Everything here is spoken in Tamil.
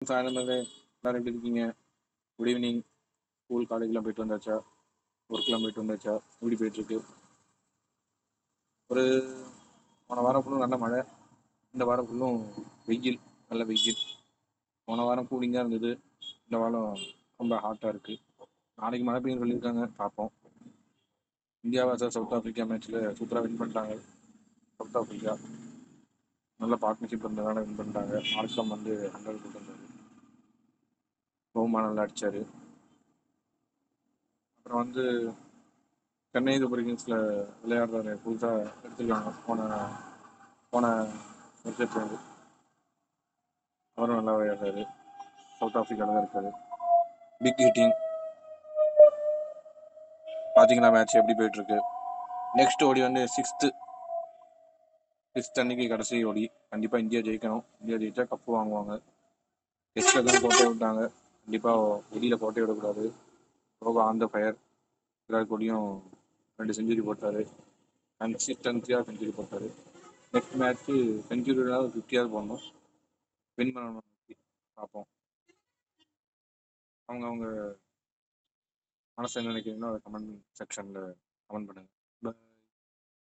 சாயந்தரம் எல்லாரும் எப்படி இருக்கீங்க? Good evening. ஸ்கூல் காலேஜ்லாம் போயிட்டு வந்தாச்சா? ஒர்க்லாம் போயிட்டு வந்தாச்சா? எப்படி போயிட்டுருக்கு? ஒரு போன வாரம் ஃபுல்லும் நல்ல மழை. இந்த வாரம் ஃபுல்லும் வெயில், நல்ல வெயில். போன வாரம் கூலிங்காக இருந்தது. இந்த வாரம் ரொம்ப ஹாட்டாக இருக்குது. நாளைக்கு மழை பெய்யும் சொல்லியிருக்காங்க, பார்ப்போம். இந்தியா vs சவுத் ஆஃப்ரிக்கா மேட்ச்சில் சூப்பராக வின் பண்ணிட்டாங்க. சவுத் ஆஃப்ரிக்கா நல்ல பார்ட்னர்ஷிப் இருந்ததுனால வின் பண்ணிட்டாங்க. மார்க்கம் வந்து 100 போட்டு இருந்தார். ரோமா நல்லா அடித்தார். அப்புறம் வந்து சென்னை சூப்பர் கிங்ஸில் விளையாடுற புதுசாக எடுத்துருக்காங்க போன போன வருஷத்துலேருந்து. அவரும் நல்லா விளையாடுறாரு. சவுத் ஆஃப்ரிக்காவில் தான் இருக்காரு. Big hitting. பார்த்தீங்கன்னா மேட்ச் எப்படி போயிட்டுருக்கு. நெக்ஸ்ட் ஓடி வந்து சிக்ஸ்த் அன்னைக்கு கடைசி ஓடி. கண்டிப்பாக இந்தியா ஜெயிக்கணும். இந்தியா ஜெயிச்சா கப்பு வாங்குவாங்க. டெஸ்ட்டில் தான் கோட்டையை விட்டாங்க. கண்டிப்பாக வெளியில் கோட்டையை விடக்கூடாது. ரோகா ஆன் த ஃபயர். விராட் கோலியும் 2 செஞ்சுரி போட்டார். கன்சிஸ்டன்சியாக செஞ்சுரி போட்டார். நெக்ஸ்ட் மேட்ச்சு செஞ்சுரியாக 50யாவது போடணும். வின் பண்ணணும். பார்ப்போம். அவங்க மனசு என்ன நினைக்கிறீங்களோ அதை கமெண்ட் செக்ஷனில் கமெண்ட் பண்ணுங்கள்.